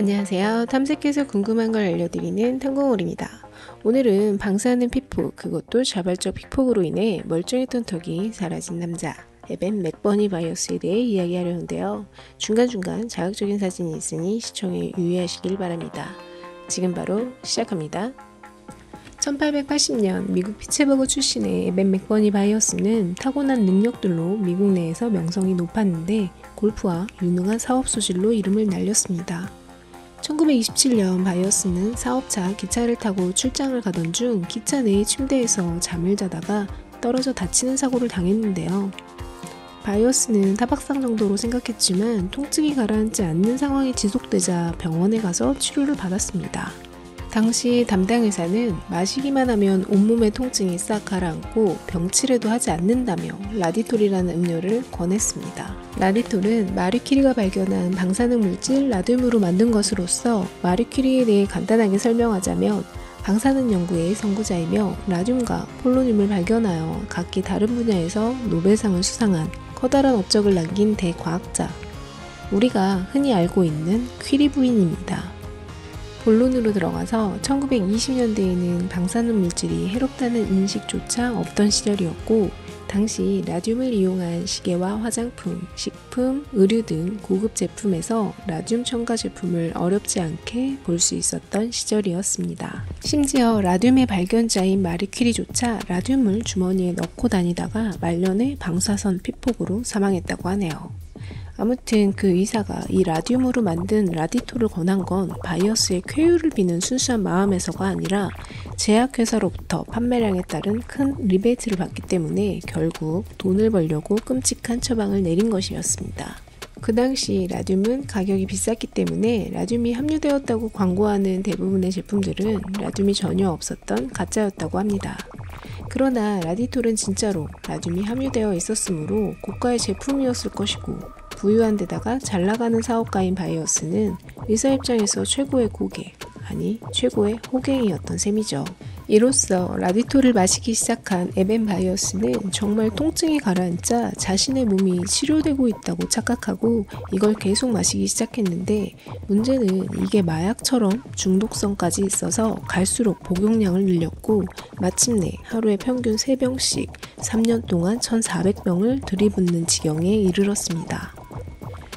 안녕하세요. 탐색해서 궁금한 걸 알려드리는 탐구몰입니다. 오늘은 방사능 피폭, 그것도 자발적 피폭으로 인해 멀쩡했던 턱이 사라진 남자 에벤 맥버니 바이어스에 대해 이야기하려는데요. 중간중간 자극적인 사진이 있으니 시청에 유의하시길 바랍니다. 지금 바로 시작합니다. 1880년 미국 피츠버그 출신의 에벤 맥버니 바이어스는 타고난 능력들로 미국 내에서 명성이 높았는데 골프와 유능한 사업 소질로 이름을 날렸습니다. 1927년 바이어스는 사업차 기차를 타고 출장을 가던 중 기차 내 침대에서 잠을 자다가 떨어져 다치는 사고를 당했는데요. 바이어스는 타박상 정도로 생각했지만 통증이 가라앉지 않는 상황이 지속되자 병원에 가서 치료를 받았습니다. 당시 담당 의사는 마시기만 하면 온몸의 통증이 싹 가라앉고 병치레도 하지 않는다며 라디톨이라는 음료를 권했습니다. 라디톨은 마리 퀴리가 발견한 방사능 물질 라듐으로 만든 것으로서 마리 퀴리에 대해 간단하게 설명하자면 방사능 연구의 선구자이며 라듐과 폴로늄을 발견하여 각기 다른 분야에서 노벨상을 수상한 커다란 업적을 남긴 대과학자, 우리가 흔히 알고 있는 퀴리 부인입니다. 본론으로 들어가서 1920년대에는 방사능 물질이 해롭다는 인식조차 없던 시절이었고 당시 라듐을 이용한 시계와 화장품, 식품, 의류 등 고급 제품에서 라듐 첨가 제품을 어렵지 않게 볼 수 있었던 시절이었습니다. 심지어 라듐의 발견자인 마리 퀴리조차 라듐을 주머니에 넣고 다니다가 말년에 방사선 피폭으로 사망했다고 하네요. 아무튼 그 의사가 이 라듐으로 만든 라디톨을 권한 건 바이어스의 쾌유를 비는 순수한 마음에서가 아니라 제약회사로부터 판매량에 따른 큰 리베이트를 받기 때문에 결국 돈을 벌려고 끔찍한 처방을 내린 것이었습니다. 그 당시 라듐은 가격이 비쌌기 때문에 라듐이 함유되었다고 광고하는 대부분의 제품들은 라듐이 전혀 없었던 가짜였다고 합니다. 그러나 라디톨은 진짜로 라듐이 함유되어 있었으므로 고가의 제품이었을 것이고 부유한 데다가 잘 나가는 사업가인 바이어스는 의사 입장에서 최고의 고객, 아니 최고의 호갱이었던 셈이죠. 이로써 라디톨을 마시기 시작한 에벤 바이어스는 정말 통증이 가라앉자 자신의 몸이 치료되고 있다고 착각하고 이걸 계속 마시기 시작했는데 문제는 이게 마약처럼 중독성까지 있어서 갈수록 복용량을 늘렸고 마침내 하루에 평균 3병씩 3년 동안 1,400병을 들이붓는 지경에 이르렀습니다.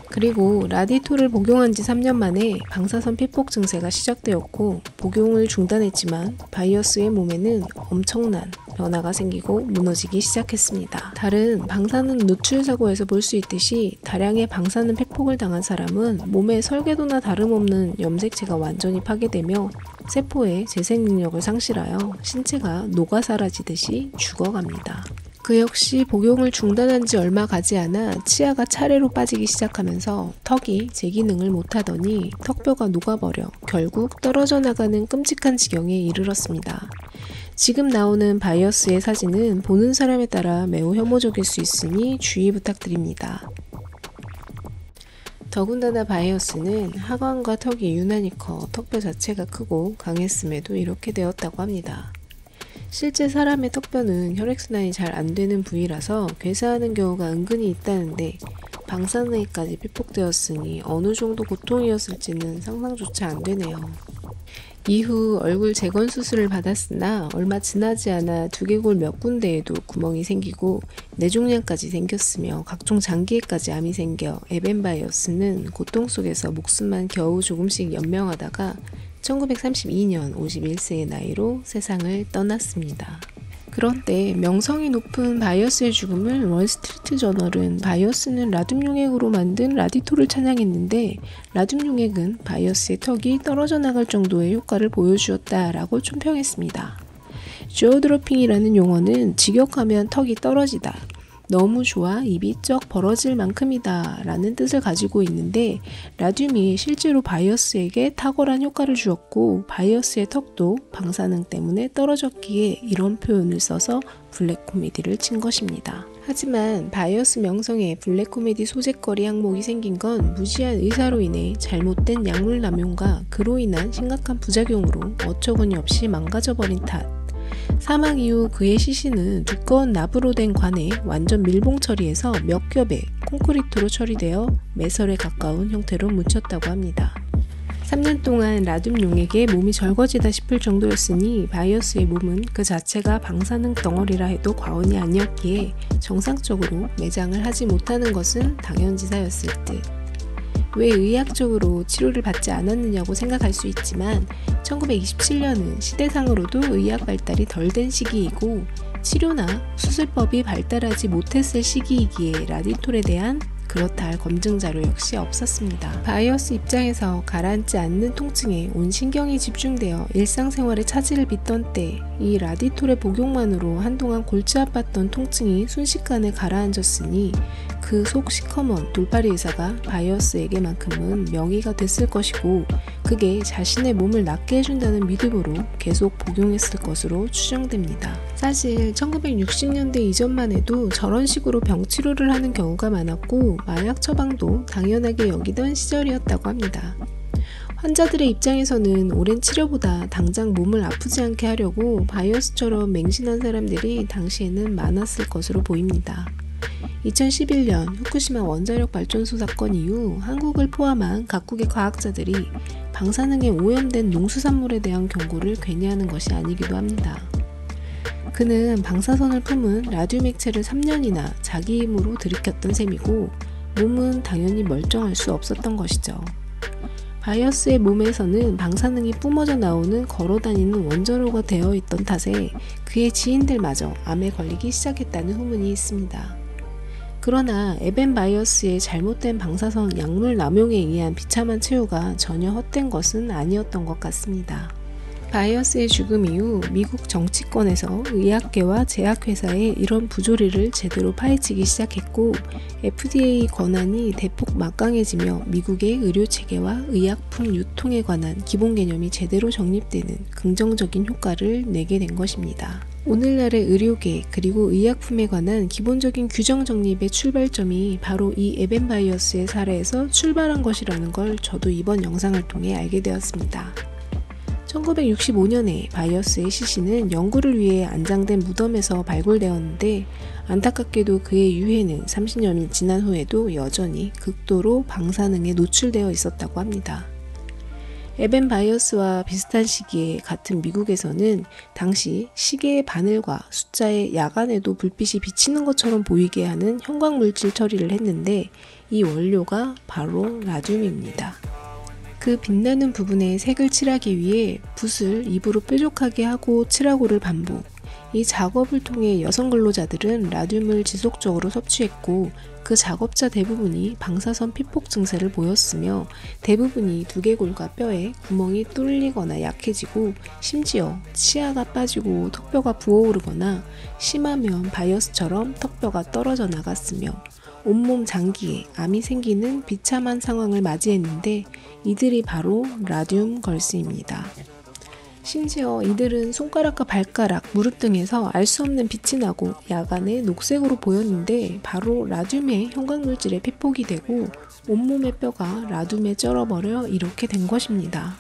그리고 라디톨을 복용한 지 3년 만에 방사선 피폭 증세가 시작되었고 복용을 중단했지만 바이어스의 몸에는 엄청난 변화가 생기고 무너지기 시작했습니다. 다른 방사능 누출 사고에서 볼 수 있듯이 다량의 방사능 피폭을 당한 사람은 몸의 설계도나 다름없는 염색체가 완전히 파괴되며 세포의 재생 능력을 상실하여 신체가 녹아 사라지듯이 죽어갑니다. 그 역시 복용을 중단한 지 얼마 가지 않아 치아가 차례로 빠지기 시작하면서 턱이 제 기능을 못하더니 턱뼈가 녹아버려 결국 떨어져 나가는 끔찍한 지경에 이르렀습니다. 지금 나오는 바이어스의 사진은 보는 사람에 따라 매우 혐오적일 수 있으니 주의 부탁드립니다. 더군다나 바이어스는 하관과 턱이 유난히 커 턱뼈 자체가 크고 강했음에도 이렇게 되었다고 합니다. 실제 사람의 턱뼈는 혈액순환이 잘 안되는 부위라서 괴사하는 경우가 은근히 있다는데 방사능에까지 피폭되었으니 어느 정도 고통이었을지는 상상조차 안되네요. 이후 얼굴 재건 수술을 받았으나 얼마 지나지 않아 두개골 몇 군데에도 구멍이 생기고 뇌종양까지 생겼으며 각종 장기에까지 암이 생겨 에벤 바이어스는 고통 속에서 목숨만 겨우 조금씩 연명하다가 1932년 51세의 나이로 세상을 떠났습니다. 그런데 명성이 높은 바이어스의 죽음을 월스트리트 저널은 바이어스는 라듐 용액으로 만든 라디톨을 찬양했는데 라듐 용액은 바이어스의 턱이 떨어져 나갈 정도의 효과를 보여주었다라고 총평했습니다. 조어드로핑이라는 용어는 직역하면 턱이 떨어지다, 너무 좋아 입이 쩍 벌어질 만큼이다 라는 뜻을 가지고 있는데 라듐이 실제로 바이어스에게 탁월한 효과를 주었고 바이어스의 턱도 방사능 때문에 떨어졌기에 이런 표현을 써서 블랙 코미디를 친 것입니다. 하지만 바이어스 명성에 블랙 코미디 소재거리 항목이 생긴 건 무지한 의사로 인해 잘못된 약물 남용과 그로 인한 심각한 부작용으로 어처구니 없이 망가져버린 탓. 사망 이후 그의 시신은 두꺼운 납으로 된 관에 완전 밀봉 처리해서 몇 겹에 콘크리트로 처리되어 매설에 가까운 형태로 묻혔다고 합니다. 3년 동안 라듐 용액에 몸이 절거지다 싶을 정도였으니 바이어스의 몸은 그 자체가 방사능 덩어리라 해도 과언이 아니었기에 정상적으로 매장을 하지 못하는 것은 당연지사였을 듯. 왜 의학적으로 치료를 받지 않았느냐고 생각할 수 있지만 1927년은 시대상으로도 의학 발달이 덜 된 시기이고 치료나 수술법이 발달하지 못했을 시기이기에 라디톨에 대한 그렇다 할 검증 자료 역시 없었습니다. 바이어스 입장에서 가라앉지 않는 통증에 온 신경이 집중되어 일상생활에 차질을 빚던 때 이 라디톨의 복용만으로 한동안 골치 아팠던 통증이 순식간에 가라앉았으니 그 속 시커먼 돌팔이 의사가 바이어스에게만큼은 명의가 됐을 것이고 그게 자신의 몸을 낫게 해준다는 믿음으로 계속 복용했을 것으로 추정됩니다. 사실 1960년대 이전만 해도 저런 식으로 병치료를 하는 경우가 많았고 마약 처방도 당연하게 여기던 시절이었다고 합니다. 환자들의 입장에서는 오랜 치료보다 당장 몸을 아프지 않게 하려고 바이어스처럼 맹신한 사람들이 당시에는 많았을 것으로 보입니다. 2011년 후쿠시마 원자력 발전소 사건 이후 한국을 포함한 각국의 과학자들이 방사능에 오염된 농수산물에 대한 경고를 괜히 하는 것이 아니기도 합니다. 그는 방사선을 품은 라듐 액체를 3년이나 자기 힘으로 들이켰던 셈이고 몸은 당연히 멀쩡할 수 없었던 것이죠. 바이어스의 몸에서는 방사능이 뿜어져 나오는 걸어다니는 원자로가 되어 있던 탓에 그의 지인들마저 암에 걸리기 시작했다는 후문이 있습니다. 그러나 에벤 바이어스의 잘못된 방사선 약물 남용에 의한 비참한 최후가 전혀 헛된 것은 아니었던 것 같습니다. 바이어스의 죽음 이후 미국 정치권에서 의학계와 제약회사의 이런 부조리를 제대로 파헤치기 시작했고 FDA 권한이 대폭 막강해지며 미국의 의료체계와 의약품 유통에 관한 기본 개념이 제대로 정립되는 긍정적인 효과를 내게 된 것입니다. 오늘날의 의료계 그리고 의약품에 관한 기본적인 규정 정립의 출발점이 바로 이 에벤 바이어스의 사례에서 출발한 것이라는 걸 저도 이번 영상을 통해 알게 되었습니다. 1965년에 바이어스의 시신은 연구를 위해 안장된 무덤에서 발굴되었는데 안타깝게도 그의 유해는 30년이 지난 후에도 여전히 극도로 방사능에 노출되어 있었다고 합니다. 에벤 바이어스와 비슷한 시기에 같은 미국에서는 당시 시계의 바늘과 숫자의 야간에도 불빛이 비치는 것처럼 보이게 하는 형광물질 처리를 했는데 이 원료가 바로 라듐입니다. 그 빛나는 부분에 색을 칠하기 위해 붓을 입으로 뾰족하게 하고 칠하고를 반복. 이 작업을 통해 여성 근로자들은 라듐을 지속적으로 섭취했고 그 작업자 대부분이 방사선 피폭 증세를 보였으며 대부분이 두개골과 뼈에 구멍이 뚫리거나 약해지고 심지어 치아가 빠지고 턱뼈가 부어오르거나 심하면 바이어스처럼 턱뼈가 떨어져 나갔으며 온몸 장기에 암이 생기는 비참한 상황을 맞이했는데 이들이 바로 라듐 걸스입니다. 심지어 이들은 손가락과 발가락, 무릎 등에서 알 수 없는 빛이 나고 야간에 녹색으로 보였는데 바로 라듐의 형광물질에 피폭이 되고 온몸의 뼈가 라듐에 쩔어버려 이렇게 된 것입니다.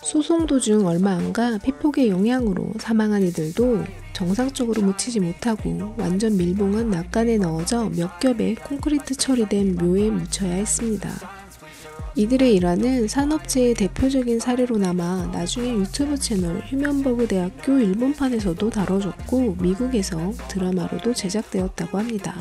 소송 도중 얼마 안가 피폭의 영향으로 사망한 이들도 정상적으로 묻히지 못하고 완전 밀봉한 낙관에 넣어져 몇 겹의 콘크리트 처리된 묘에 묻혀야 했습니다. 이들의 일화는 산업재해의 대표적인 사례로 남아 나중에 유튜브 채널 휴면버그 대학교 일본판에서도 다뤄졌고 미국에서 드라마로도 제작되었다고 합니다.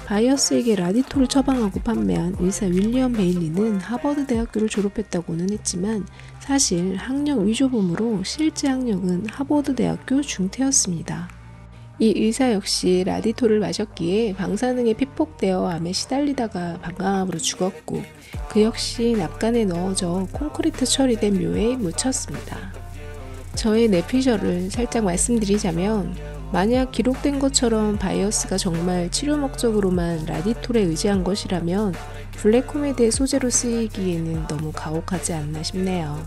바이어스에게 라디톨을 처방하고 판매한 의사 윌리엄 베일리는 하버드 대학교를 졸업했다고는 했지만 사실 학력 위조범으로 실제 학력은 하버드 대학교 중퇴였습니다. 이 의사 역시 라디톨을 마셨기에 방사능에 피폭되어 암에 시달리다가 방광암으로 죽었고 그 역시 납관에 넣어져 콘크리트 처리된 묘에 묻혔습니다. 저의 뇌피셜을 살짝 말씀드리자면 만약 기록된 것처럼 바이어스가 정말 치료 목적으로만 라디톨에 의지한 것이라면 블랙 코미디의 소재로 쓰이기에는 너무 가혹하지 않나 싶네요.